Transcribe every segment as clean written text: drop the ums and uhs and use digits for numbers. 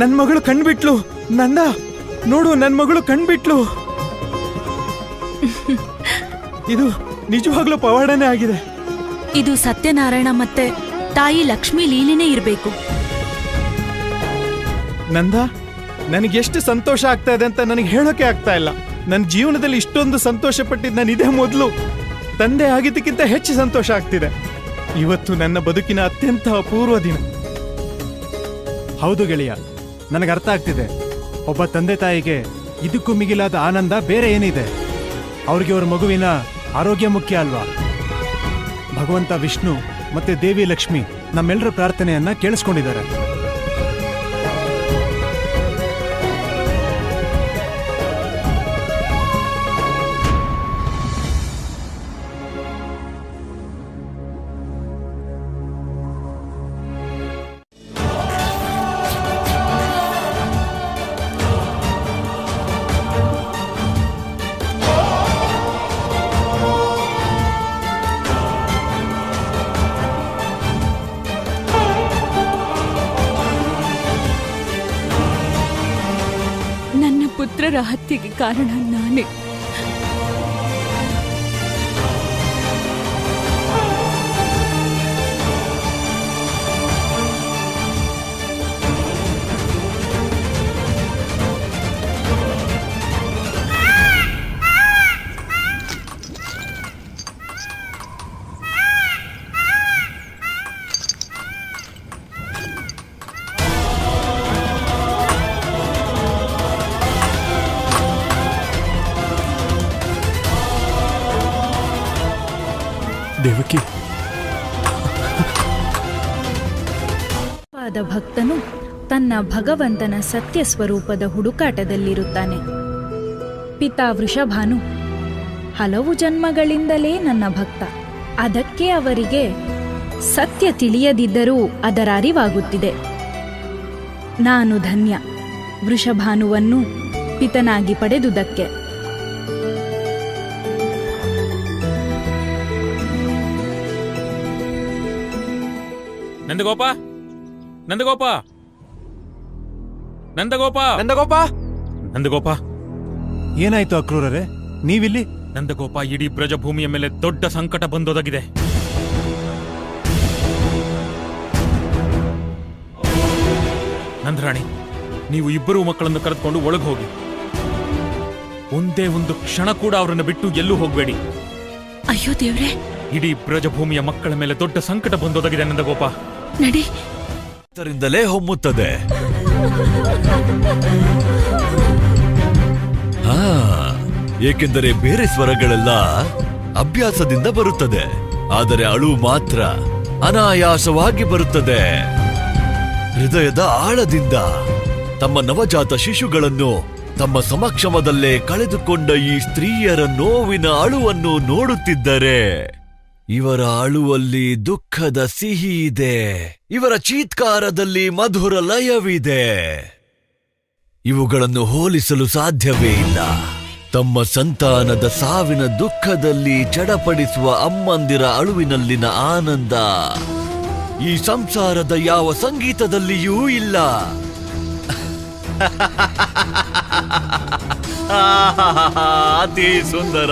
ನನ್ ಮಗಳು ಕಣ್ಬಿಟ್ಲು. ನಂದ ನೋಡು, ನನ್ ಮಗಳು ಕಣ್ಬಿಟ್ಲು. ಇದು ನಿಜವಾಗ್ಲೂ ಪವಾಡನೇ ಆಗಿದೆ. ಇದು ಸತ್ಯನಾರಾಯಣ ಮತ್ತೆ ತಾಯಿ ಲಕ್ಷ್ಮೀ ಲೀಲೆನೇ ಇರ್ಬೇಕು. ನಂದ, ನನಗೆಷ್ಟು ಸಂತೋಷ ಆಗ್ತಾ ಇದೆ ಅಂತ ನನಗೆ ಹೇಳೋಕೆ ಆಗ್ತಾ ಇಲ್ಲ. ನನ್ನ ಜೀವನದಲ್ಲಿ ಇಷ್ಟೊಂದು ಸಂತೋಷ ಪಟ್ಟಿದ್ದು ನಾನು ಇದೇ ಮೊದಲು. ತಂದೆ ಆಗಿದ್ದಕ್ಕಿಂತ ಹೆಚ್ಚು ಸಂತೋಷ ಆಗ್ತಿದೆ. ಇವತ್ತು ನನ್ನ ಬದುಕಿನ ಅತ್ಯಂತ ಅಪೂರ್ವ ದಿನ. ಹೌದು ಗೆಳೆಯ, ನನಗೆ ಅರ್ಥ ಆಗ್ತಿದೆ. ಒಬ್ಬ ತಂದೆ ತಾಯಿಗೆ ಇದಕ್ಕೂ ಮಿಗಿಲಾದ ಆನಂದ ಬೇರೆ ಏನಿದೆ? ಅವ್ರಿಗೆ ಅವ್ರ ಮಗುವಿನ ಆರೋಗ್ಯ ಮುಖ್ಯ ಅಲ್ವಾ? ಭಗವಂತ ವಿಷ್ಣು ಮತ್ತೆ ದೇವಿ ಲಕ್ಷ್ಮಿ ನಮ್ಮೆಲ್ಲರ ಪ್ರಾರ್ಥನೆಯನ್ನ ಕೇಳಿಸ್ಕೊಂಡಿದ್ದಾರೆ. ಪುತ್ರರ ಹತ್ಯೆಗೆ ಕಾರಣ ನಾನೇ. ದೇವಕಿ, ಭಕ್ತನು ತನ್ನ ಭಗವಂತನ ಸತ್ಯ ಸ್ವರೂಪದ ಹುಡುಕಾಟದಲ್ಲಿರುತ್ತಾನೆ. ಪಿತಾ ವೃಷಭಾನು ಹಲವು ಜನ್ಮಗಳಿಂದಲೇ ನನ್ನ ಭಕ್ತ. ಅದಕ್ಕೆ ಅವರಿಗೆ ಸತ್ಯ ತಿಳಿಯದಿದ್ದರೂ ಅದರ ಅರಿವಾಗುತ್ತಿದೆ. ನಾನು ಧನ್ಯ ವೃಷಭಾನುವನ್ನು ಪಿತನಾಗಿ ಪಡೆದುದಕ್ಕೆ. ನಂದಗೋಪ, ನಂದಗೋಪ, ನಂದಗೋಪ, ನಂದಗೋಪ, ನಂದಗೋಪ. ಏನಾಯ್ತು ಅಕ್ರೂರರೇ, ನೀವಿಲ್ಲಿ? ನಂದಗೋಪ, ಇಡೀ ಬ್ರಜಭೂಮಿಯ ಮೇಲೆ ದೊಡ್ಡ ಸಂಕಟ ಬಂದೊದಗಿದೆ. ನಂದರಾಣಿ, ನೀವು ಇಬ್ಬರೂ ಮಕ್ಕಳನ್ನು ಕರೆದುಕೊಂಡು ಒಳಗೆ ಹೋಗಿ. ಒಂದೇ ಒಂದು ಕ್ಷಣ ಕೂಡ ಅವರನ್ನು ಬಿಟ್ಟು ಎಲ್ಲೂ ಹೋಗಬೇಡಿ. ಅಯ್ಯೋ ದೇವ್ರೆ, ಇಡೀ ಬ್ರಜಭೂಮಿಯ ಮಕ್ಕಳ ಮೇಲೆ ದೊಡ್ಡ ಸಂಕಟ ಬಂದೊದಗಿದೆ. ನಂದಗೋಪ, ನಡಿ. ಇದರಿಂದಲೇ ಹೊಮ್ಮುತ್ತದೆ. ಏಕೆಂದರೆ ಬೇರೆ ಸ್ವರಗಳೆಲ್ಲ ಅಭ್ಯಾಸದಿಂದ ಬರುತ್ತದೆ, ಆದರೆ ಅಳು ಮಾತ್ರ ಅನಾಯಾಸವಾಗಿ ಬರುತ್ತದೆ. ಹೃದಯದ ಆಳದಿಂದ ತಮ್ಮ ನವಜಾತ ಶಿಶುಗಳನ್ನು ತಮ್ಮ ಸಮಕ್ಷಮದಲ್ಲೇ ಕಳೆದುಕೊಂಡ ಈ ಸ್ತ್ರೀಯರ ನೋವಿನ ಅಳುವನ್ನು ನೋಡುತ್ತಿದ್ದರೆ ಇವರ ಅಳುವಲ್ಲಿ ದುಃಖದ ಸಿಹಿ ಇದೆ, ಇವರ ಚೀತ್ಕಾರದಲ್ಲಿ ಮಧುರ ಲಯವಿದೆ. ಇವುಗಳನ್ನು ಹೋಲಿಸಲು ಸಾಧ್ಯವೇ ಇಲ್ಲ. ತಮ್ಮ ಸಂತಾನದ ಸಾವಿನ ದುಃಖದಲ್ಲಿ ಚಡಪಡಿಸುವ ಅಮ್ಮಂದಿರ ಅಳುವಿನಲ್ಲಿನ ಆನಂದ ಈ ಸಂಸಾರದ ಯಾವ ಸಂಗೀತದಲ್ಲಿಯೂ ಇಲ್ಲ. ಅತಿ ಸುಂದರ.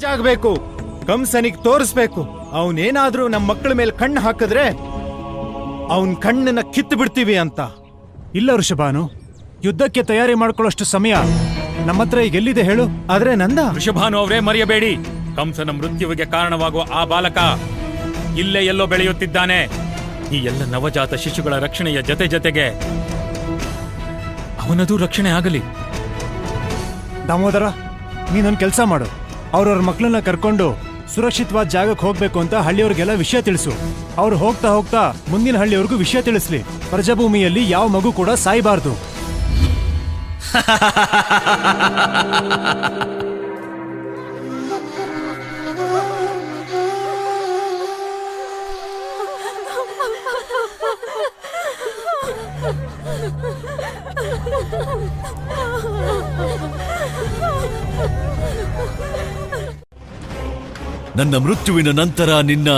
ಜಾಗಬೇಕು, ಕಂಸನಿಗೆ ತೋರಿಸ್ಬೇಕು. ಅವನೇನಾದ್ರೂ ನಮ್ಮ ಮಕ್ಕಳ ಮೇಲೆ ಕಣ್ಣು ಹಾಕಿದ್ರೆ ಅವನ್ ಕಣ್ಣನ್ನ ಕಿತ್ತು ಬಿಡ್ತೀವಿ ಅಂತ. ಇಲ್ಲ ವೃಷಭಾನು, ಯುದ್ಧಕ್ಕೆ ತಯಾರಿ ಮಾಡ್ಕೊಳ್ಳೋಷ್ಟು ಸಮಯ ನಮ್ಮ ಹತ್ರ ಈಗ ಎಲ್ಲಿದೆ ಹೇಳು? ಆದ್ರೆ ನಂದ, ವೃಷಭಾನು ಅವರೇ, ಮರೆಯಬೇಡಿ, ಕಂಸನ ಮೃತ್ಯುವಿಗೆ ಕಾರಣವಾಗುವ ಆ ಬಾಲಕ ಇಲ್ಲೇ ಎಲ್ಲೋ ಬೆಳೆಯುತ್ತಿದ್ದಾನೆ. ಈ ಎಲ್ಲ ನವಜಾತ ಶಿಶುಗಳ ರಕ್ಷಣೆಯ ಜೊತೆ ಜೊತೆಗೆ ಅವನದು ರಕ್ಷಣೆ ಆಗಲಿ. ದಾಮೋದರ, ನೀನೊಂದು ಕೆಲಸ ಮಾಡು. ಅವ್ರವ್ರ ಮಕ್ಕಳನ್ನ ಕರ್ಕೊಂಡು ಸುರಕ್ಷಿತವಾದ ಜಾಗಕ್ಕೆ ಹೋಗ್ಬೇಕು ಅಂತ ಹಳ್ಳಿಯವ್ರಿಗೆಲ್ಲ ವಿಷಯ ತಿಳಿಸು. ಅವ್ರು ಹೋಗ್ತಾ ಹೋಗ್ತಾ ಮುಂದಿನ ಹಳ್ಳಿಯವ್ರಿಗೂ ವಿಷಯ ತಿಳಿಸ್ಲಿ. ಪ್ರಜಭೂಮಿಯಲ್ಲಿ ಯಾವ ಮಗು ಕೂಡ ಸಾಯಬಾರ್ದು. ನನ್ನ ಮೃತ್ಯುವಿನ ನಂತರ ನಿನ್ನ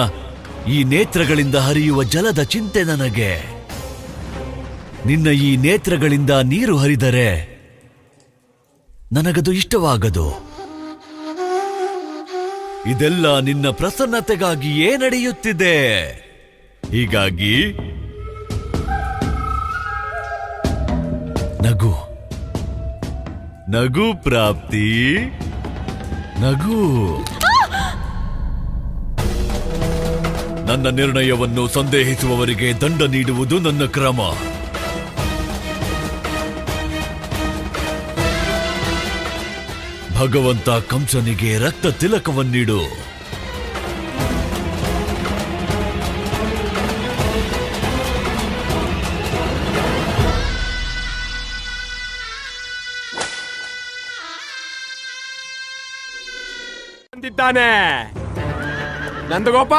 ಈ ನೇತ್ರಗಳಿಂದ ಹರಿಯುವ ಜಲದ ಚಿಂತೆ ನನಗೆ. ನಿನ್ನ ಈ ನೇತ್ರಗಳಿಂದ ನೀರು ಹರಿದರೆ ನನಗದು ಇಷ್ಟವಾಗದು. ಇದೆಲ್ಲ ನಿನ್ನ ಪ್ರಸನ್ನತೆಗಾಗಿಯೇ ನಡೆಯುತ್ತಿದೆ. ಹೀಗಾಗಿ ನಗು ನಗು ಪ್ರಾಪ್ತಿ, ನಗು. ನನ್ನ ನಿರ್ಣಯವನ್ನು ಸಂದೇಹಿಸುವವರಿಗೆ ದಂಡ ನೀಡುವುದು ನನ್ನ ಕ್ರಮ. ಭಗವಂತ ಕಂಸನಿಗೆ ರಕ್ತ ತಿಲಕವನ್ನಿಡು. ಬಂದಿದ್ದಾನೆ ನಂದಗೋಪ.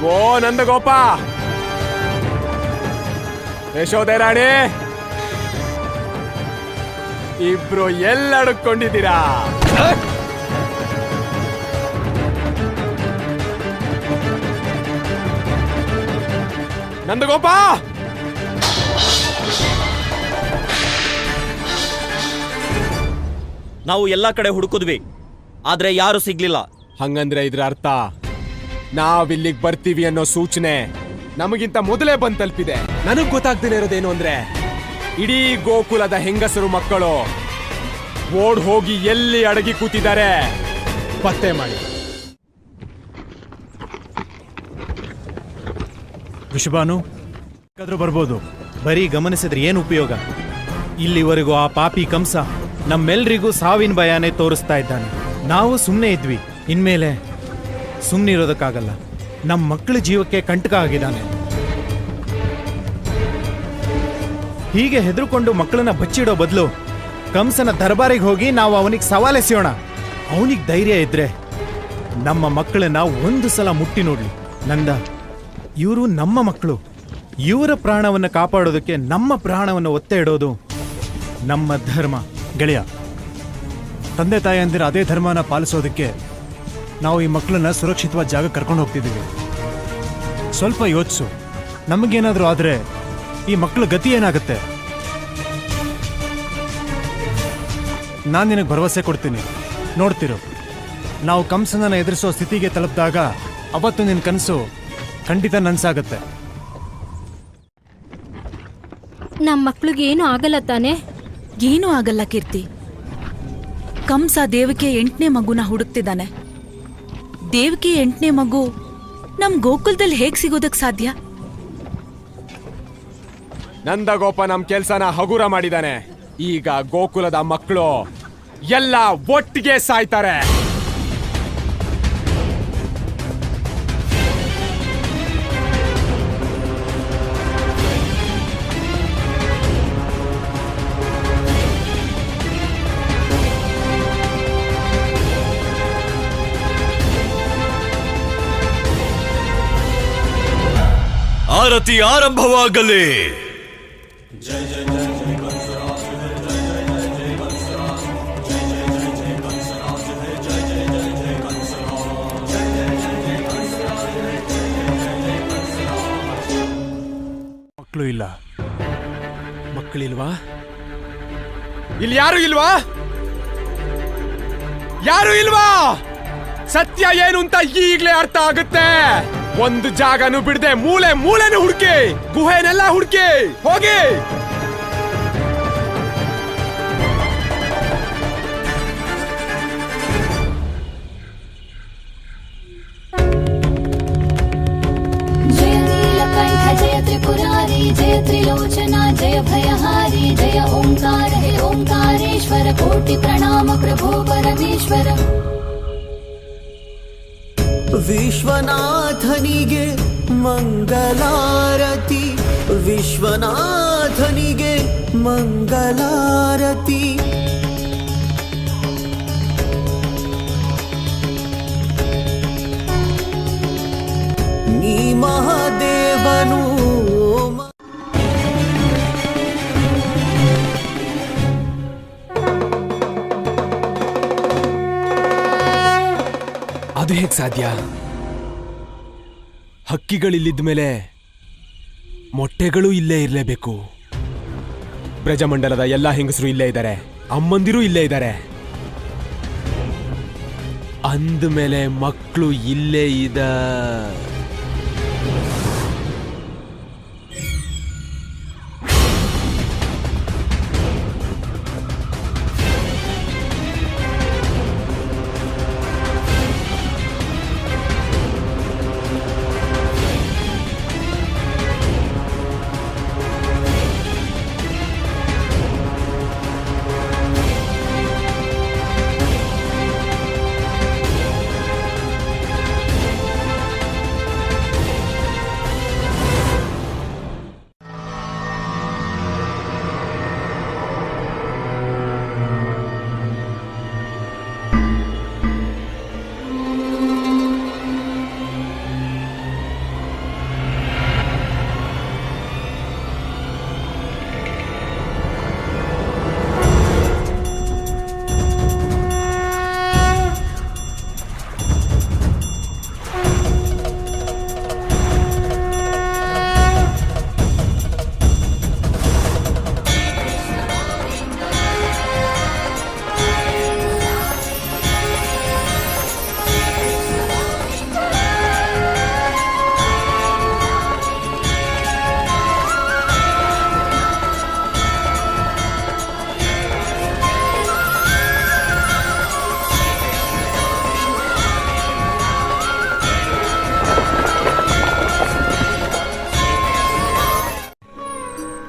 ಓ ನಂದಗೋಪ, ಯಶೋದೆ ರಾಣಿ, ಇಬ್ರು ಎಲ್ಲಡ್ಕೊಂಡಿದ್ದೀರಾ? ನಂದಗೋಪ, ನಾವು ಎಲ್ಲಾ ಕಡೆ ಹುಡುಕಿದ್ವಿ, ಆದ್ರೆ ಯಾರು ಸಿಗ್ಲಿಲ್ಲ. ಹಂಗಂದ್ರೆ ಇದ್ರ ಅರ್ಥ ನಾವಿಲ್ಲಿಗೆ ಬರ್ತೀವಿ ಅನ್ನೋ ಸೂಚನೆ ನಮಗಿಂತ ಮೊದಲೇ ಬಂದ್ ತಲುಪಿದೆ. ನನಗ್ ಗೊತ್ತಾಗ್ದೇನೆ ಇರೋದೇನು ಅಂದ್ರೆ ಇಡೀ ಗೋಕುಲದ ಹೆಂಗಸರು ಮಕ್ಕಳು ಓಡ್ ಹೋಗಿ ಎಲ್ಲಿ ಅಡಗಿ ಕೂತಿದ್ದಾರೆ ಪತ್ತೆ ಮಾಡಿ. ಋಷಭಾನು ಬರ್ಬೋದು. ಬರೀ ಗಮನಿಸಿದ್ರೆ ಏನು ಉಪಯೋಗ? ಇಲ್ಲಿವರೆಗೂ ಆ ಪಾಪಿ ಕಂಸ ನಮ್ಮೆಲ್ರಿಗೂ ಸಾವಿನ ಭಯನೇ ತೋರಿಸ್ತಾ ಇದ್ದಾನೆ. ನಾವು ಸುಮ್ಮನೆ ಇದ್ವಿ, ಇನ್ಮೇಲೆ ಸುಮ್ಮನಿರೋದಕ್ಕಾಗಲ್ಲ. ನಮ್ಮ ಮಕ್ಕಳ ಜೀವಕ್ಕೆ ಕಂಟಕ ಆಗಿದ್ದಾನೆ. ಹೀಗೆ ಹೆದರ್ಕೊಂಡು ಮಕ್ಕಳನ್ನ ಬಚ್ಚಿಡೋ ಬದಲು ಕಂಸನ ದರ್ಬಾರಿಗೆ ಹೋಗಿ ನಾವು ಅವನಿಗೆ ಸವಾಲೆಸೆಯೋಣ. ಅವನಿಗೆ ಧೈರ್ಯ ಇದ್ರೆ ನಮ್ಮ ಮಕ್ಕಳನ್ನ ಒಂದು ಸಲ ಮುಟ್ಟಿ ನೋಡ್ಲಿ. ನಂದ, ಇವರು ನಮ್ಮ ಮಕ್ಕಳು. ಇವರ ಪ್ರಾಣವನ್ನು ಕಾಪಾಡೋದಕ್ಕೆ ನಮ್ಮ ಪ್ರಾಣವನ್ನು ಒತ್ತೆ ಇಡೋದು ನಮ್ಮ ಧರ್ಮ. ಗೆಳೆಯ, ತಂದೆ ತಾಯಿಯಂದಿರ ಅದೇ ಧರ್ಮನ ಪಾಲಿಸೋದಕ್ಕೆ ನಾವು ಈ ಮಕ್ಕಳನ್ನ ಸುರಕ್ಷಿತವಾದ ಜಾಗ ಕರ್ಕೊಂಡು ಹೋಗ್ತಿದ್ದೀವಿ. ಸ್ವಲ್ಪ ಯೋಚಿಸು, ನಮಗೇನಾದ್ರೂ ಆದ್ರೆ ಈ ಮಕ್ಕಳ ಗತಿ ಏನಾಗುತ್ತೆ? ನಾನು ನಿನಗೆ ಭರವಸೆ ಕೊಡ್ತೀನಿ, ನೋಡ್ತಿರು. ನಾವು ಕಂಸನನ್ನ ಎದುರಿಸೋ ಸ್ಥಿತಿಗೆ ತಲುಪಿದಾಗ ಅವತ್ತು ನಿನ್ನ ಕನಸು ಖಂಡಿತ ನನ್ಸಾಗತ್ತೆ. ನಮ್ಮ ಮಕ್ಳಿಗೆ ಏನು ಆಗಲ್ಲ ತಾನೆ? ಏನೂ ಆಗಲ್ಲ ಕೀರ್ತಿ. ಕಂಸ ದೇವಕಿ 8ನೇ ಮಗುನ ಹುಡುಕ್ತಿದ್ದಾನೆ. ದೇವಕಿ 8ನೇ ಮಗು ನಮ್ ಗೋಕುಲದಲ್ಲಿ ಹೇಗ್ ಸಿಗೋದಕ್ ಸಾಧ್ಯ? ನಂದಗೋಪ ನಮ್ ಕೆಲ್ಸನ ಹಗುರ ಮಾಡಿದಾನೆ. ಈಗ ಗೋಕುಲದ ಮಕ್ಕಳು ಎಲ್ಲ ಒಟ್ಟಿಗೆ ಸಾಯ್ತಾರೆ. ಆರತಿ ಆರಂಭವಾಗಲಿ. ಮಕ್ಕಳು ಇಲ್ಲ. ಮಕ್ಕಳಿಲ್ವಾ? ಇಲ್ಲಿ ಯಾರು ಇಲ್ವಾ? ಯಾರು ಇಲ್ವಾ? ಸತ್ಯ ಏನು ಅಂತ ಈಗ್ಲೇ ಅರ್ಥ ಆಗುತ್ತೆ. ಒಂದು ಜಾಗನು ಬಿಡದೆ ಮೂಲೆ ಮೂಲೆನೂ ಹುಡುಕಿ, ಗುಹೆನೆಲ್ಲ ಹುಡುಕಿ ಹೋಗಿ. जय नीलकंठ जय त्रिपुरारी जय त्रिलोचना जय भयहारी जय ओंकार हे ओंकारेश्वर कोटि प्रणाम प्रभो परमेश्वर. ವಿಶ್ವನಾಥನಿಗೆ ಮಂಗಲಾರತಿ, ವಿಶ್ವನಾಥನಿಗೆ ಮಂಗಲಾರತಿ. ನೀ ಮಹಾದೇವನು ಅದು ಹೇಗೆ ಸಾಧ್ಯ? ಹಕ್ಕಿಗಳಿಲ್ಲಿದ್ದ ಮೇಲೆ ಮೊಟ್ಟೆಗಳು ಇಲ್ಲೇ ಇರಲೇಬೇಕು. ಬ್ರಜಮಂಡಲದ ಎಲ್ಲಾ ಹೆಂಗಸರು ಇಲ್ಲೇ ಇದ್ದಾರೆ, ಅಮ್ಮಂದಿರು ಇಲ್ಲೇ ಇದ್ದಾರೆ. ಅಂದಮೇಲೆ ಮಕ್ಕಳು ಇಲ್ಲೇ ಇದ.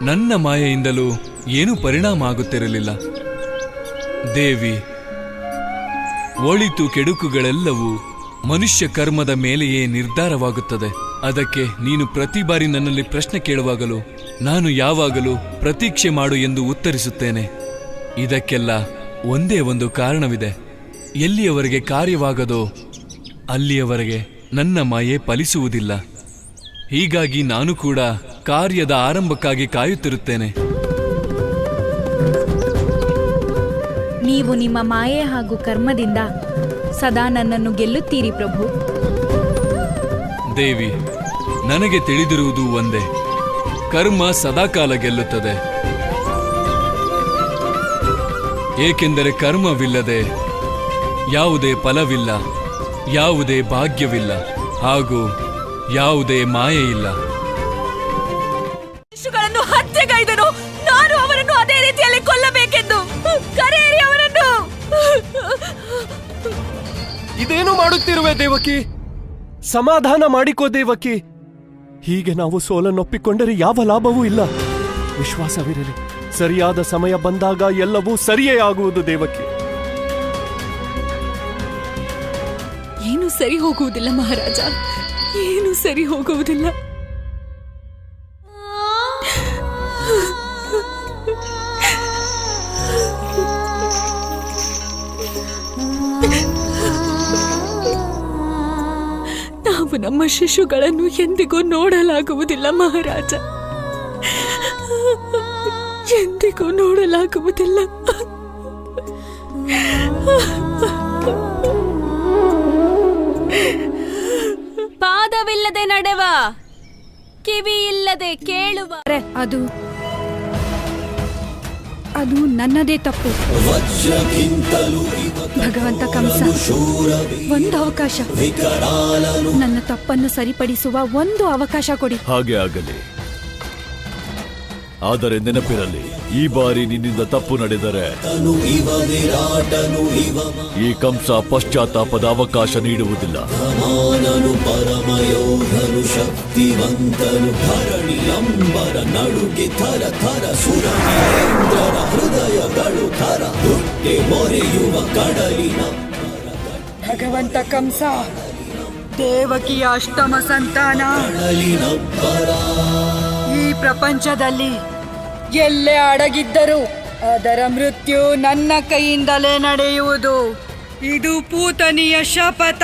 ನನ್ನ ಮಾಯೆಯಿಂದಲೂ ಏನೂ ಪರಿಣಾಮ ಆಗುತ್ತಿರಲಿಲ್ಲ. ದೇವಿ, ಒಳಿತು ಕೆಡುಕುಗಳೆಲ್ಲವೂ ಮನುಷ್ಯ ಕರ್ಮದ ಮೇಲೆಯೇ ನಿರ್ಧಾರವಾಗುತ್ತದೆ. ಅದಕ್ಕೆ ನೀನು ಪ್ರತಿ ಬಾರಿ ನನ್ನಲ್ಲಿ ಪ್ರಶ್ನೆ ಕೇಳುವಾಗಲೂ ನಾನು ಯಾವಾಗಲೂ ಪ್ರತೀಕ್ಷೆ ಮಾಡು ಎಂದು ಉತ್ತರಿಸುತ್ತೇನೆ. ಇದಕ್ಕೆಲ್ಲ ಒಂದೇ ಒಂದು ಕಾರಣವಿದೆ. ಎಲ್ಲಿಯವರೆಗೆ ಕಾರ್ಯವಾಗದೋ ಅಲ್ಲಿಯವರೆಗೆ ನನ್ನ ಮಾಯೆ ಫಲಿಸುವುದಿಲ್ಲ. ಹೀಗಾಗಿ ನಾನು ಕೂಡ ಕಾರ್ಯದ ಆರಂಭಕ್ಕಾಗಿ ಕಾಯುತ್ತಿರುತ್ತೇನೆ. ನೀವು ನಿಮ್ಮ ಮಾಯೆ ಹಾಗೂ ಕರ್ಮದಿಂದ ಸದಾ ನನ್ನನ್ನು ಗೆಲ್ಲುತ್ತೀರಿ ಪ್ರಭು. ದೇವಿ, ನನಗೆ ತಿಳಿದಿರುವುದು ಒಂದೇ, ಕರ್ಮ ಸದಾಕಾಲ ಗೆಲ್ಲುತ್ತದೆ. ಏಕೆಂದರೆ ಕರ್ಮವಿಲ್ಲದೆ ಯಾವುದೇ ಫಲವಿಲ್ಲ, ಯಾವುದೇ ಭಾಗ್ಯವಿಲ್ಲ, ಹಾಗೂ ಯಾವುದೇ ಮಾಯೆ ಇಲ್ಲ. ಶಿಶುಗಳನ್ನು ಹತ್ಯೆಗೈದನು. ನಾನು ಅವರನ್ನು ಅದೇ ರೀತಿಯಲ್ಲಿ ಕೊಲ್ಲಬೇಕೆಂದು ಕರೆಯಿರಿ ಅವರನ್ನು. ಇದೇನು ಮಾಡುತ್ತಿರುವೆ ದೇವಕಿ? ಸಮಾಧಾನ ಮಾಡಿಕೋ ದೇವಕಿ. ಹೀಗೆ ನಾವು ಸೋಲನ್ನೊಪ್ಪಿಕೊಂಡರೆ ಯಾವ ಲಾಭವೂ ಇಲ್ಲ. ವಿಶ್ವಾಸವಿರಲಿ, ಸರಿಯಾದ ಸಮಯ ಬಂದಾಗ ಎಲ್ಲವೂ ಸರಿಯೇ ಆಗುವುದು ದೇವಕಿ. ಏನು ಸರಿ ಹೋಗುವುದಿಲ್ಲ ಮಹಾರಾಜ, ಏನು ಸರಿ ಹೋಗುವುದಿಲ್ಲ. ನಾವು ನಮ್ಮ ಶಿಶುಗಳನ್ನು ಎಂದಿಗೂ ನೋಡಲಾಗುವುದಿಲ್ಲ ಮಹಾರಾಜ, ಎಂದಿಗೂ ನೋಡಲಾಗುವುದಿಲ್ಲ. ಪಾದವಿಲ್ಲದೆ ನಡೆವ, ಕಿವಿ ಇಲ್ಲದೆ ಕೇಳುವ. ಅದು ನನ್ನದೇ ತಪ್ಪು. ಭಗವಂತ ಕಂಸ, ಒಂದು ಅವಕಾಶ, ನನ್ನ ತಪ್ಪನ್ನು ಸರಿಪಡಿಸುವ ಒಂದು ಅವಕಾಶ ಕೊಡಿ. ಹಾಗೆ ಆಗಲಿ. ಆದರೆ ನೆನಪಿರಲಿ, ಈ ಬಾರಿ ನಿನ್ನಿಂದ ತಪ್ಪು ನಡೆದರೆ ಈ ಕಂಸ ಪಶ್ಚಾತ್ತಾಪದ ಅವಕಾಶ ನೀಡುವುದಿಲ್ಲ. ಪರಮಯೋಧನು ಶಕ್ತಿವಂತನು, ಧರಣಿಯಂಬರ ನಡುಗೆ ಥರ ಥರ ಸುರರ ಹೃದಯಗಳು ಥರ ಹುಟ್ಟಿ ಮೊರೆಯುವ ಕಡಲಿನ. ಭಗವಂತ ಕಂಸ, ದೇವಕಿಯ ಅಷ್ಟಮ ಸಂತಾನ. ಈ ಪ್ರಪಂಚದಲ್ಲಿ ಎಲ್ಲೇ ಅಡಗಿದ್ದರೂ ಅದರ ಮೃತ್ಯು ನನ್ನ ಕೈಯಿಂದಲೇ ನಡೆಯುವುದು. ಇದು ಪೂತನಿಯ ಶಪಥ.